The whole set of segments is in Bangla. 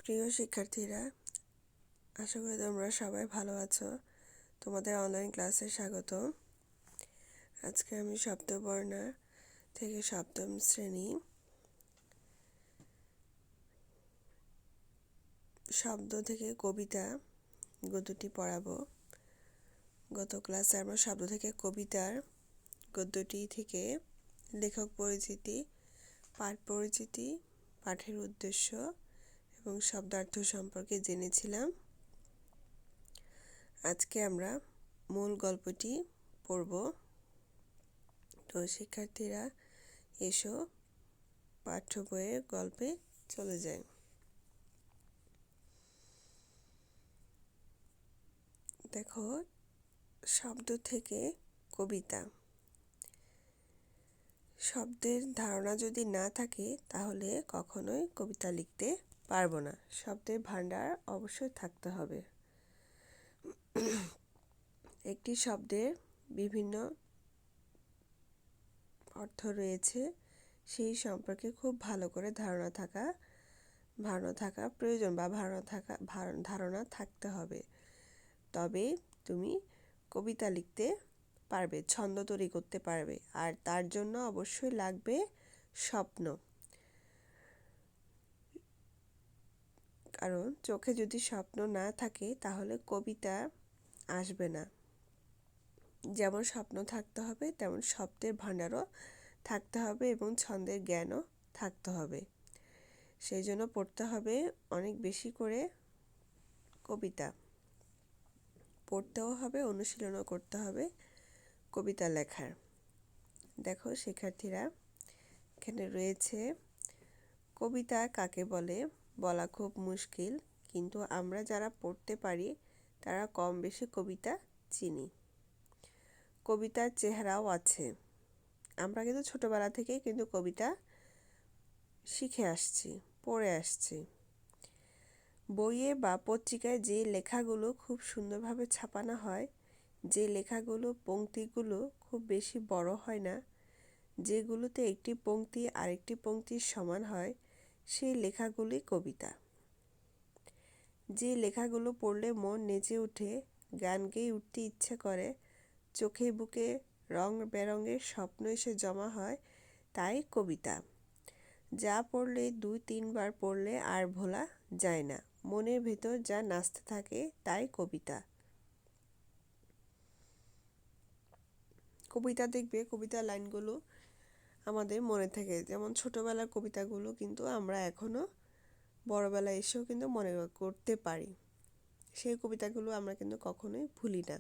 প্রিয় শিক্ষার্থীরা, আশা করি তোমরা সবাই ভালো আছো। তোমাদের অনলাইন ক্লাসে স্বাগত। আজকে আমি শব্দবর্ণ থেকে সপ্তম শ্রেণী শব্দ থেকে কবিতা গদ্যটি পড়াবো। গত ক্লাসে আমরা শব্দ থেকে কবিতার গদ্যটি থেকে লেখক পরিচিতি, পাঠ পরিচিতি, পাঠের উদ্দেশ্য এবং শব্দার্থ সম্পর্কে জেনেছিলাম। আজকে আমরা মূল গল্পটি পড়ব। তো শিক্ষার্থীরা এসো পাঠ্য বইয়ের গল্পে চলে যায়। দেখো, শব্দ থেকে কবিতা। শব্দের ধারণা যদি না থাকে তাহলে কখনোই কবিতা লিখতে পারবো না। শব্দের ভাণ্ডার অবশ্যই থাকতে হবে। একটি শব্দের বিভিন্ন অর্থ রয়েছে, সেই সম্পর্কে খুব ভালো করে ধারণা থাকা প্রয়োজন বা ধারণা থাকতে হবে। তবে তুমি কবিতা লিখতে পারবে, ছন্দ তৈরি করতে পারবে। আর তার জন্য অবশ্যই লাগবে স্বপ্ন, কারণ চোখে যদি স্বপ্ন না থাকে তাহলে কবিতা আসবে না। যেমন স্বপ্ন থাকতে হবে তেমন শব্দের ভাণ্ডারও থাকতে হবে এবং ছন্দের জ্ঞানও থাকতে হবে। সেই জন্য পড়তে হবে অনেক বেশি করে কবিতা, পড়তেও হবে, অনুশীলনও করতে হবে কবিতা লেখার। দেখো শিক্ষার্থীরা, এখানে রয়েছে কবিতা কাকে বলে বলা খুব মুশকিল, কিন্তু আমরা যারা পড়তে পারি তারা কম বেশি কবিতা চিনি। কবিতার চেহারাও আছে। আমরা কিন্তু ছোটবেলা থেকেই কিন্তু কবিতা শিখে আসছি, পড়ে আসছি। বইয়ে বা পত্রিকায় যে লেখাগুলো খুব সুন্দরভাবে ছাপানো হয়, যে লেখাগুলো পংক্তিগুলো খুব বেশি বড় হয় না, যেগুলোতে একটি পংক্তি আরেকটি পংক্তির সমান হয়, সেই লেখাগুলি কবিতা। যে লেখাগুলো পড়লে মন নেচে উঠে, গান গেয়ে উঠতে ইচ্ছে করে, চোখে বুকে রং বেরঙের স্বপ্ন এসে জমা হয়, তাই কবিতা। যা পড়লে 2-3 বার পড়লে আর ভোলা যায় না, মনের ভেতর যা নাচতে থাকে, তাই কবিতা। কবিতা দেখবে, কবিতার লাইনগুলো আমাদের মনে থাকে। যেমন ছোটবেলার কবিতাগুলো কিন্তু আমরা এখনও বড়বেলায় এসেও কিন্তু মনে করতে পারি। সেই কবিতাগুলো আমরা কিন্তু কখনোই ভুলি না।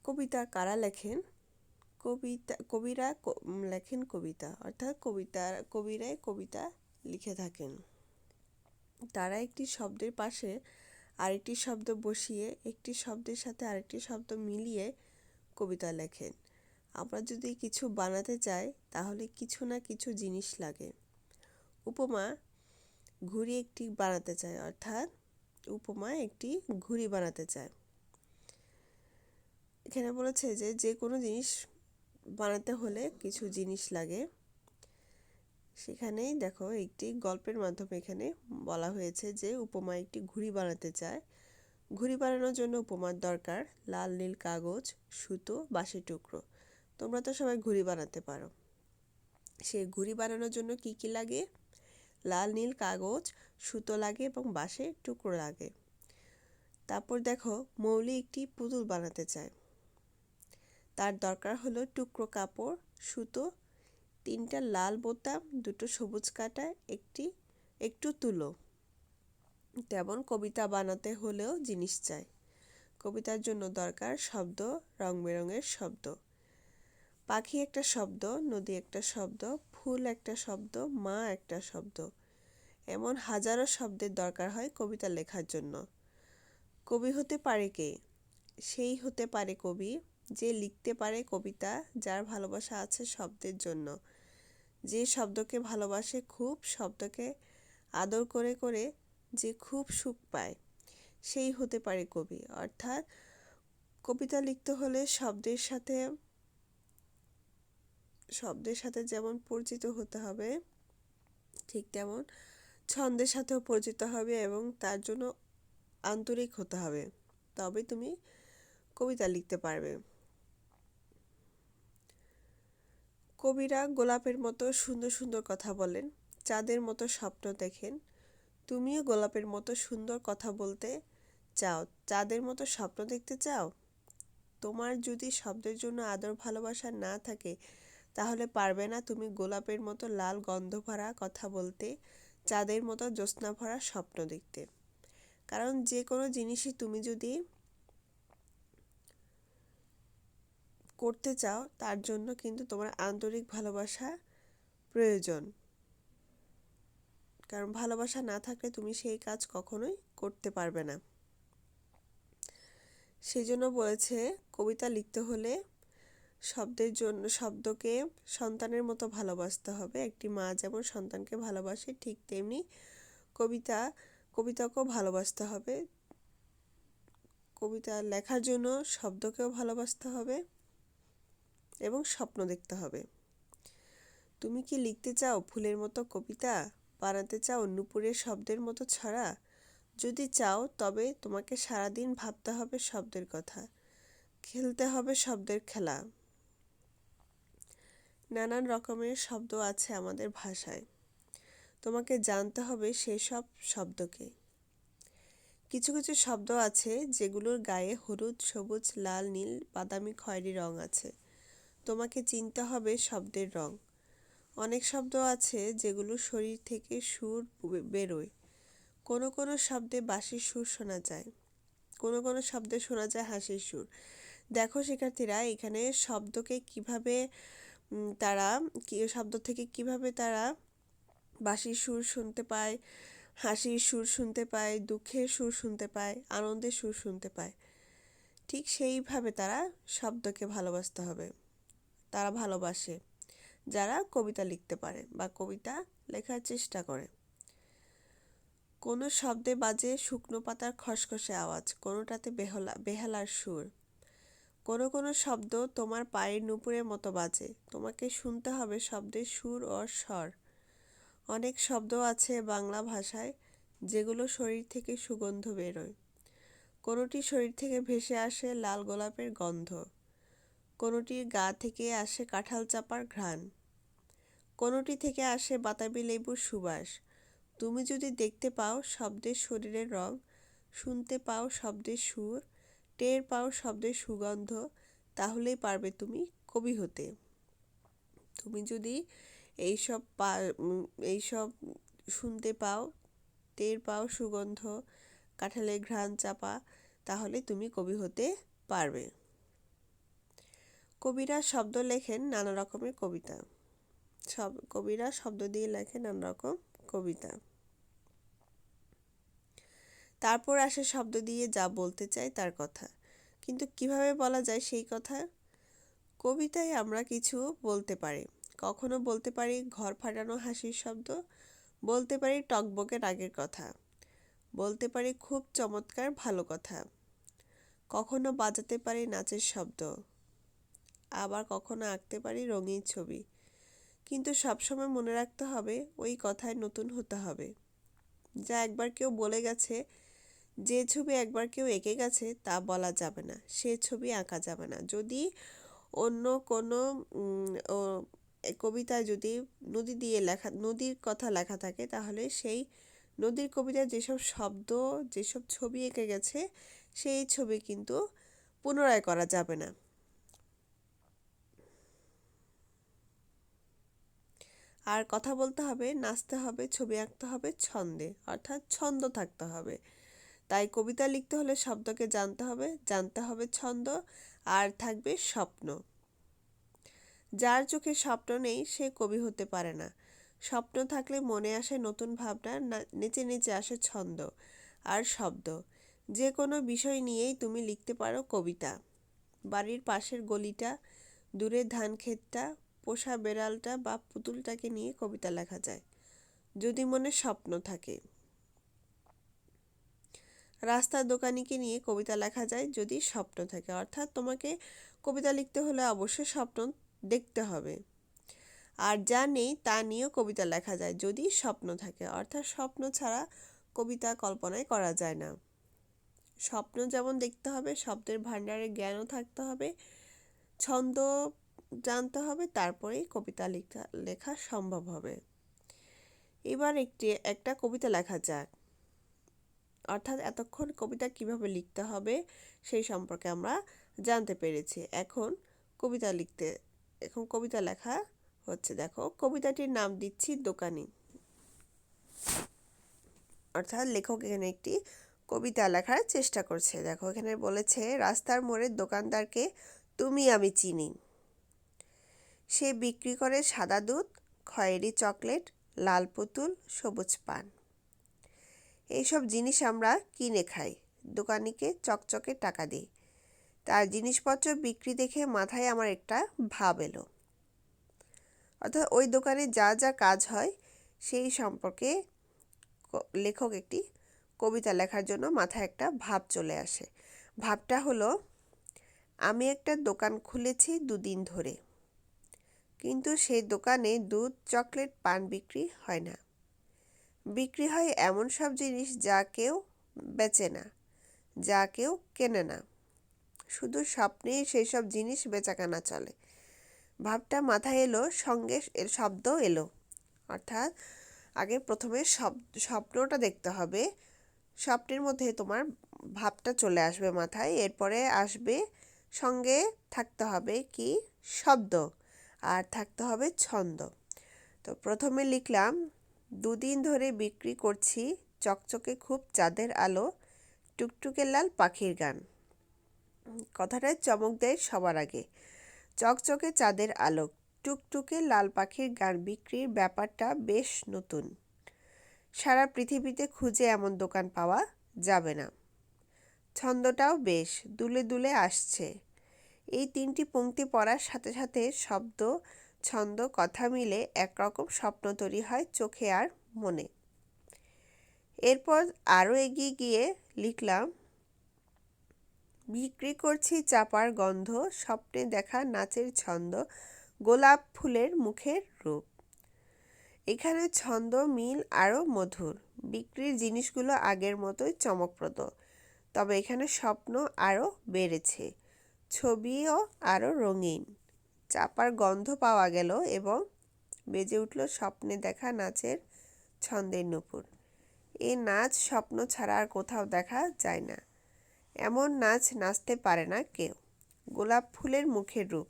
কবিতা কারা লেখেন? কবিরা লেখেন কবিতা, অর্থাৎ কবিরাই কবিতা লিখে থাকেন। তারা একটি শব্দের পাশে আরেকটি শব্দ বসিয়ে একটি শব্দের সাথে আরেকটি শব্দ মিলিয়ে কবিতা লেখেন। আমরা যদি কিছু বানাতে চাই তাহলে কিছু না কিছু জিনিস লাগে। উপমা, ঘুড়ি একটি বানাতে চায়, অর্থাৎ উপমা একটি ঘুড়ি বানাতে চায়। এখানে বলেছে যে কোনো জিনিস বানাতে হলে কিছু জিনিস লাগে। সেখানেই দেখো একটি গল্পের মাধ্যমে এখানে বলা হয়েছে যে উপমা একটি ঘুড়ি বানাতে চায়। ঘুড়ি বানানোর জন্য উপমার দরকার লাল নীল কাগজ, সুতো, বাঁশের টুকরো। তোমরা তো সবাই ঘুড়ি বানাতে পারো। সেই ঘুড়ি বানানোর জন্য কি কি লাগে? লাল নীল কাগজ, সুতো লাগে এবং বাঁশের টুকরো লাগে। তারপর দেখো মৌলি একটি পুতুল বানাতে চায়। তার দরকার হলো টুকরো কাপড়, সুতো, 3টা লাল বোতাম, 2টো সবুজ কাঁটা, একটু তুলো। তেমন কবিতা বানাতে হলেও জিনিস চাই। কবিতার জন্য দরকার শব্দ, রং বেরঙের শব্দ। পাখি একটা শব্দ, নদী একটা শব্দ, ফুল একটা শব্দ, মা একটা শব্দ। এমন হাজারো শব্দের দরকার হয় কবিতা লেখার জন্য। কবি হতে পারে কে? সেই হতে পারে কবি যে লিখতে পারে কবিতা, যার ভালোবাসা আছে শব্দের জন্য, যে শব্দকে ভালোবাসে খুব, শব্দকে আদর করে করে যে খুব সুখ পায়, সেই হতে পারে কবি। অর্থাৎ কবিতা লিখতে হলে শব্দের সাথে যেমন পরিচিত হতে হবে, ঠিক তেমন ছন্দের সাথেও পরিচিত হবে এবং তার জন্য আন্তরিক হতে হবে, তবে তুমি কবিতা লিখতে পারবে। কবিরা গোলাপের মতো সুন্দর সুন্দর কথা বলেন, চাঁদের মতো স্বপ্ন দেখেন। তুমিও গোলাপের মতো সুন্দর কথা বলতে চাও, চাঁদের মতো স্বপ্ন দেখতে চাও? তোমার যদি শব্দের জন্য আদর ভালোবাসা না থাকে, তাহলে পারবে না তুমি গোলাপের মতো লাল গন্ধ ভরা কথা বলতে, চাঁদের মতো জ্যোৎস্না ভরা স্বপ্ন দেখতে। কারণ যে কোনো জিনিসই তুমি যদি করতে চাও, তার জন্য কিন্তু তোমার আন্তরিক ভালোবাসা প্রয়োজন। কারণ ভালোবাসা না থাকলে তুমি সেই কাজ কখনোই করতে পারবে না। সেই জন্য বলেছে, কবিতা লিখতে হলে শব্দকে সন্তানের মতো ভালোবাসতে হবে। একটি মা যেমন সন্তানকে ভালোবাসে, ঠিক তেমনি কবিতাকেও ভালোবাসতে হবে। কবিতা লেখার জন্য শব্দকেও ভালোবাসতে হবে এবং স্বপ্ন দেখতে হবে। তুমি কি লিখতে চাও ফুলের মতো কবিতা, বানাতে চাও নূপুরের শব্দের মতো ছড়া? যদি চাও, তবে তোমাকে সারাদিন ভাবতে হবে শব্দের কথা, খেলতে হবে শব্দের খেলা। নানান রকমের শব্দ আছে আমাদের ভাষায়, তোমাকে জানতে হবে সেসব শব্দকে। কিছু কিছু শব্দ আছে যেগুলোর গায়ে হলুদ, সবুজ, লাল, নীল, বাদামি, খয়েরি রং আছে, তোমাকে চিনতে হবে শব্দের রং। অনেক শব্দ আছে যেগুলো শরীর থেকে সুর বেরোয়। কোনো কোনো শব্দে বাঁশির সুর শোনা যায়, কোনো কোনো শব্দে শোনা যায় হাসির সুর। দেখো শিক্ষার্থীরা, এখানে শব্দকে কিভাবে শব্দ থেকে কিভাবে তারা বাঁশির সুর শুনতে পায়, হাসির সুর শুনতে পায়, দুঃখের সুর শুনতে পায়, আনন্দের সুর শুনতে পায়। ঠিক সেইভাবে তারা শব্দকে ভালোবাসতে হবে। তারা ভালোবাসে যারা কবিতা লিখতে পারে বা কবিতা লেখার চেষ্টা করে। কোনো শব্দে বাজে শুকনো পাতার খসখসে আওয়াজ, কোনোটাতে বেহালার সুর। কোনো কোনো শব্দ তোমার পায়ের নুপুরের মতো বাজে, তোমাকে শুনতে হবে শব্দের সুর ও স্বর। অনেক শব্দ আছে বাংলা ভাষায় যেগুলো শরীর থেকে সুগন্ধ বেরোয়। কোনোটি শরীর থেকে ভেসে আসে লাল গোলাপের গন্ধ, কোনোটির গা থেকে আসে কাঁঠাল চাপার ঘ্রাণ, কোনোটি থেকে আসে বাতাবি লেবুর সুবাস। তুমি যদি দেখতে পাও শব্দের শরীরের রং, শুনতে পাও শব্দের সুর, টের পাও শব্দের সুগন্ধ, তাহলেই পারবে তুমি কবি হতে। তুমি যদি এইসব শুনতে পাও, টের পাও সুগন্ধ, কাঁঠালের ঘ্রাণ চাপা, তাহলে তুমি কবি হতে পারবে। কবিরা শব্দ লেখেন নানা রকমের কবিতা। কবিরা শব্দ দিয়ে লেখেন নানা রকম কবিতা। তারপর আসে শব্দ দিয়ে যা বলতে চাই তার কথা। কিন্তু কিভাবে বলা যায় সেই কথা? কবিতায় আমরা কিছু বলতে পারি। কখনো বলতে পারি ঘর ফাটানো হাসির শব্দ, বলতে পারি টকবকে রাগের কথা, বলতে পারি খুব চমৎকার ভালো কথা, কখনো বাজাতে পারি নাচের শব্দ, আবার কখনো আঁকতে পারি রঙিন ছবি। কিন্তু সবসময় মনে রাখতে হবে ওই কথায় নতুন হতে হবে। যা একবার কেউ বলে গেছে, যে ছবি একবার কেউ এঁকে গেছে তা বলা যাবে না, সে ছবি আঁকা যাবে না। যদি অন্য কোনো কবিতায় যদি নদীর কথা লেখা থাকে, তাহলে সেই নদীর কবিতায় যেসব শব্দ, যেসব ছবি এঁকে গেছে, সেই ছবি কিন্তু পুনরায় করা যাবে না। আর কথা বলতে হবে, নাচতে হবে, ছবি আঁকতে হবে ছন্দে, অর্থাৎ ছন্দ থাকতে হবে। তাই কবিতা লিখতে হলে শব্দকে জানতে হবে ছন্দ, আর থাকবে স্বপ্ন। যার চোখে স্বপ্ন নেই সে কবি হতে পারে না। স্বপ্ন থাকলে মনে আসে নতুন ভাবনা, নেচে নেচে আসে ছন্দ আর শব্দ। যে কোনো বিষয় নিয়েই তুমি লিখতে পারো কবিতা। বাড়ির পাশের গলিটা, দূরের ধান ক্ষেতটা, পোষা বেড়ালটা বা পুতুলটাকে নিয়ে কবিতা লেখা যায়, যদি মনে স্বপ্ন থাকে। রাস্তার দোকানিকে নিয়ে কবিতা লেখা যায় যদি স্বপ্ন থাকে। অর্থাৎ তোমাকে কবিতা লিখতে হলে অবশ্যই স্বপ্ন দেখতে হবে। আর যা নেই তা নিয়েও কবিতা লেখা যায় যদি স্বপ্ন থাকে, অর্থাৎ স্বপ্ন ছাড়া কবিতা কল্পনায় করা যায় না। স্বপ্ন যেমন দেখতে হবে, শব্দের ভাণ্ডারে জ্ঞানও থাকতে হবে, ছন্দ জানতে হবে, তারপরেই কবিতা লেখা সম্ভব হবে। এবার একটা কবিতা লেখা যাক, অর্থাৎ এতক্ষণ কবিতা কিভাবে লিখতে হবে সেই সম্পর্কে আমরা জানতে পেরেছি। এখন কবিতা লেখা হচ্ছে। দেখো, কবিতাটির নাম দিচ্ছি দোকানি। অর্থাৎ লেখক এখানে একটি কবিতা লেখার চেষ্টা করছে। দেখো, এখানে বলেছে, রাস্তার মোড়ের দোকানদারকে তুমি আমি চিনি, সে বিক্রি করে সাদা দুধ, খয়েরি চকলেট, লাল পুতুল, সবুজ পান। এইসব জিনিস আমরা কিনে খাই, দোকানিকে চকচকে টাকা দিই। তার জিনিসপত্র বিক্রি দেখে মাথায় আমার একটা ভাব এলো। অর্থাৎ ওই দোকানে যা যা কাজ হয় সেই সম্পর্কে লেখক একটি কবিতা লেখার জন্য মাথায় একটা ভাব চলে আসে। ভাবটা হলো, আমি একটা দোকান খুলেছি 2 দিন ধরে, কিন্তু সেই দোকানে দুধ, চকলেট, পান বিক্রি হয় না। বিক্রি হয় এমন সব জিনিস যা কেউ বেচে না, যা কেউ কেনে না। শুধু স্বপ্নেই সেই সব জিনিস বেচাকেনা চলে। ভাবটা মাথায় এলো, সঙ্গে এর শব্দ এলো। অর্থাৎ আগে প্রথমে স্বপ্নটা দেখতে হবে, স্বপ্নের মধ্যে তোমার ভাবটা চলে আসবে মাথায়, এরপরে আসবে সঙ্গে থাকতে হবে কি শব্দ, আর থাকতে হবে ছন্দ। তো প্রথমে লিখলাম, 2 দিন ধরে বিক্রি করছি চকচকে খুব চাঁদের আলো, টুকটুকে লাল পাখির গান। কথাটায় চমক দেয় সবার আগে। চকচকে চাঁদের আলো, টুকটুকে লাল পাখির গান বিক্রির ব্যাপারটা বেশ নতুন। সারা পৃথিবীতে খুঁজে এমন দোকান পাওয়া যাবে না। ছন্দটাও বেশ দুলে দুলে আসছে। এই 3টি পংক্তি পড়ার সাথে সাথে শব্দ, ছন্দ, কথা মিলে একরকম স্বপ্ন তৈরি হয় চোখে আর মনে। এরপর আরও এগিয়ে গিয়ে লিখলাম, বিক্রি করছি চাপার গন্ধ, স্বপ্নে দেখা নাচের ছন্দ, গোলাপ ফুলের মুখের রূপ। এখানে ছন্দ মিল আরও মধুর। বিক্রির জিনিসগুলো আগের মতোই চমকপ্রদ, তবে এখানে স্বপ্ন আরও বেড়েছে, ছবিও আরও রঙিন। চাপার গন্ধ পাওয়া গেল এবং বেজে উঠল স্বপ্নে দেখা নাচের ছন্দের নূপুর। এই নাচ স্বপ্ন ছাড়া আর কোথাও দেখা যায় না, এমন নাচ নাচতে পারে না কেউ। গোলাপ ফুলের মুখের রূপ,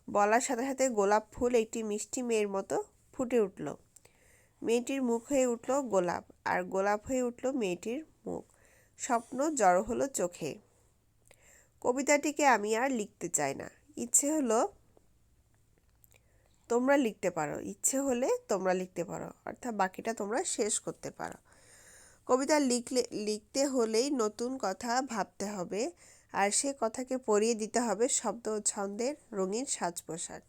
বলার সাথে সাথে গোলাপ ফুল একটি মিষ্টি মেয়ের মতো ফুটে উঠল। মেয়েটির মুখ হয়ে উঠল গোলাপ, আর গোলাপ হয়ে উঠল মেয়েটির মুখ। স্বপ্ন জড়ো হলো চোখে। কবিতাটিকে আমি আর লিখতে চাই না, ইচ্ছে হলো তোমরা লিখতে পারো, ইচ্ছে হলে তোমরা লিখতে পারো, অর্থাৎ বাকিটা তোমরা শেষ করতে পারো। কবিতা লিখতে হলেই নতুন কথা ভাবতে হবে, আর সে কথাকে পরিয়ে দিতে হবে শব্দ ও ছন্দের রঙিন সাজ পোশাক।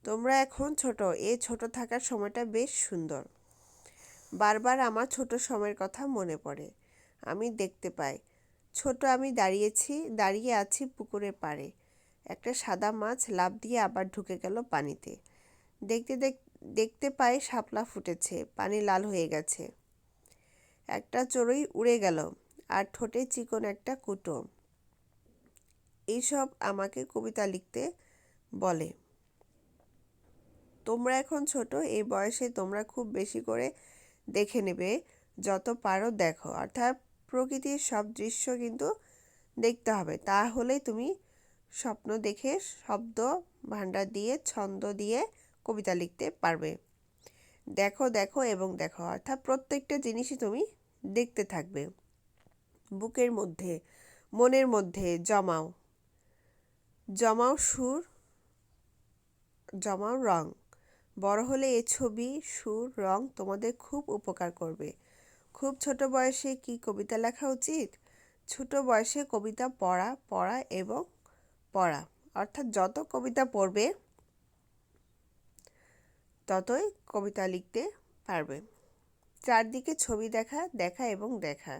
তোমরা এখন ছোট, এ ছোট থাকার সময়টা বেশ সুন্দর। বারবার আমার ছোট সময়ের কথা মনে পড়ে। আমি দেখতে পাই, ছোট আমি দাঁড়িয়ে আছি পুকুরের পাড়ে। একটা সাদা মাছ লাফ দিয়ে আবার ঢুকে গেল পানিতে। দেখতে পাই শাপলা ফুটেছে, পানি লাল হয়ে গেছে। একটা চড়ুই উড়ে গেল, আর ঠোঁটে চিকন একটা কুটো। এইসব আমাকে কবিতা লিখতে বলে। তোমরা এখন ছোট, এই বয়সে তোমরা খুব বেশি করে দেখে নেবে, যত পারো দেখো। অর্থাৎ প্রকৃতির সব দৃশ্য কিন্তু দেখতে হবে, তাহলেই তুমি স্বপ্ন দেখে শব্দ ভাণ্ডার দিয়ে ছন্দ দিয়ে কবিতা লিখতে পারবে। দেখো দেখো এবং দেখো, অর্থাৎ প্রত্যেকটা জিনিসই তুমি দেখতে থাকবে। বুকের মধ্যে, মনের মধ্যে জমাও জমাও সুর, জমাও রং। বড় হলে এ ছবি, সুর, রং তোমাদের খুব উপকার করবে। খুব ছোট বয়সে কি কবিতা লেখা উচিত? ছোট বয়সে কবিতা পড়া এবং পড়া। অর্থাৎ যত কবিতা পড়বে ততই কবিতা লিখতে পারবে। চারদিকে ছবি দেখা এবং দেখা।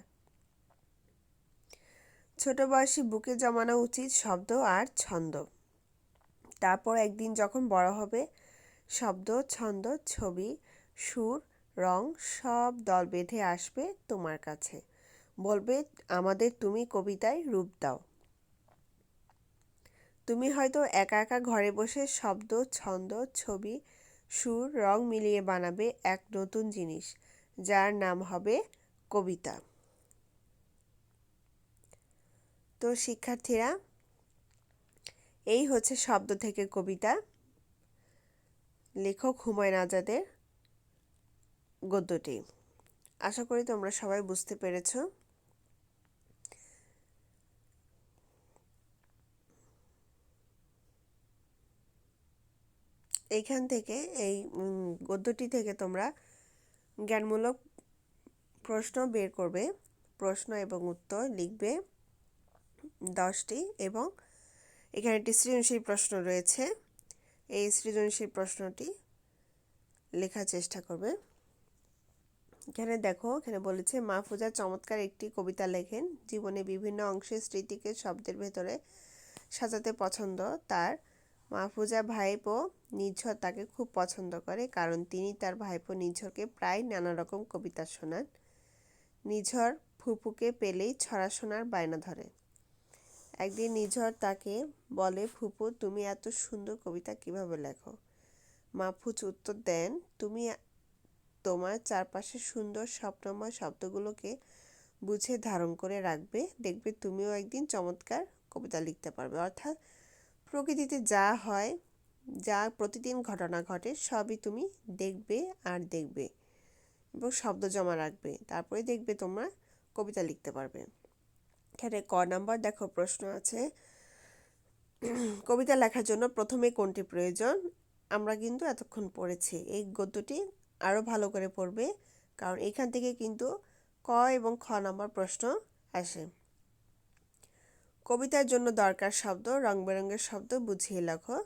ছোট বয়সে বুকে জমানো উচিত শব্দ আর ছন্দ। তারপর একদিন যখন বড় হবে, শব্দ, ছন্দ, ছবি, সুর, রং সব দল বেঁধে আসবে তোমার কাছে, বলবে আমাদের তুমি কবিতায় রূপ দাও। তুমি হয়তো একা একা ঘরে বসে শব্দ, ছন্দ, ছবি, সুর, রং মিলিয়ে বানাবে এক নতুন জিনিস, যার নাম হবে কবিতা। তো শিক্ষার্থীরা, এই হচ্ছে শব্দ থেকে কবিতা, লেখক হুমায়ুন আজাদের গদ্যটি। আশা করি তোমরা সবাই বুঝতে পেরেছ। এইখান থেকে এই গদ্যটি থেকে তোমরা জ্ঞানমূলক প্রশ্ন বের করবে, প্রশ্ন এবং উত্তর লিখবে 10টি, এবং এখানে একটি সৃজনশীল প্রশ্ন রয়েছে, এই সৃজনশীল প্রশ্নটি লেখার চেষ্টা করবে। এখানে দেখো, এখানে বলেছে মাহফুজা চমৎকার একটি কবিতা লেখেন, জীবনে বিভিন্ন অংশের স্মৃতিকে শব্দের ভেতরে সাজাতে পছন্দ তার। মাহফুজা ভাইপো নিঝর তাকে খুব পছন্দ করে, কারণ তিনি তার ভাইপো নিঝরকে প্রায় নানা রকম কবিতা শোনান। নিঝর ফুপুকে পেলেই ছড়া শোনার বায়না ধরে। একদিন নিঝর তাকে বলে, ফুপু তুমি এত সুন্দর কবিতা কিভাবে লেখো? মাহফুজ উত্তর দেন, তুমি তোমার চারপাশে সুন্দর স্বপ্নময় শব্দগুলোকে বুঝে ধারণ করে রাখবে, দেখবে তুমিও একদিন চমৎকার কবিতা লিখতে পারবে। অর্থাৎ প্রকৃতিতে যা হয়, যা প্রতিদিন ঘটনা ঘটে, সবই তুমি দেখবে আর দেখবে এবং শব্দ জমা রাখবে, তারপরে দেখবে তোমরা কবিতা লিখতে পারবে। এখানে ক নাম্বার দেখো প্রশ্ন আছে, কবিতা লেখার জন্য প্রথমে কোনটি প্রয়োজন? আমরা কিন্তু এতক্ষণ পড়েছি, এই গদ্যটি আরও ভালো করে পড়বে, কারণ এখান থেকে কিন্তু ক এবং খ নাম্বার প্রশ্ন আসে। কবিতার জন্য দরকার শব্দ, রং বেরঙের শব্দ বুঝিয়ে লেখো।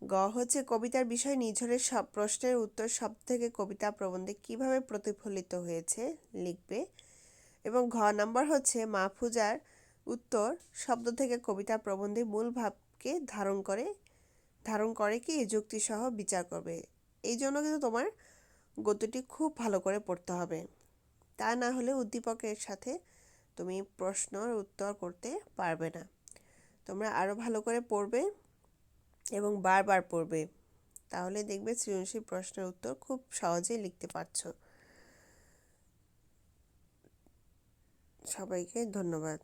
গ হচ্ছে কবিতার বিষয় নিঝরের সব প্রশ্নের উত্তর শব্দ থেকে কবিতা প্রবন্ধে কিভাবে প্রতিফলিত হয়েছে লিখবে। এবং ঘ নাম্বার হচ্ছে মাহফুজার উত্তর শব্দ থেকে কবিতা প্রবন্ধে মূল ভাবকে ধারণ করে কি যুক্তিসহ বিচার করবে। এই জন্য কিন্তু তোমার গদ্যটি খুব ভালো করে পড়তে হবে, তা না হলে উদ্দীপকের সাথে তুমি প্রশ্নের উত্তর করতে পারবে না। তোমরা আরও ভালো করে পড়বে এবং বারবার পড়বে, তাহলে দেখবে সৃজনশীল প্রশ্নের উত্তর খুব সহজেই লিখতে পারছো। সবাইকে ধন্যবাদ।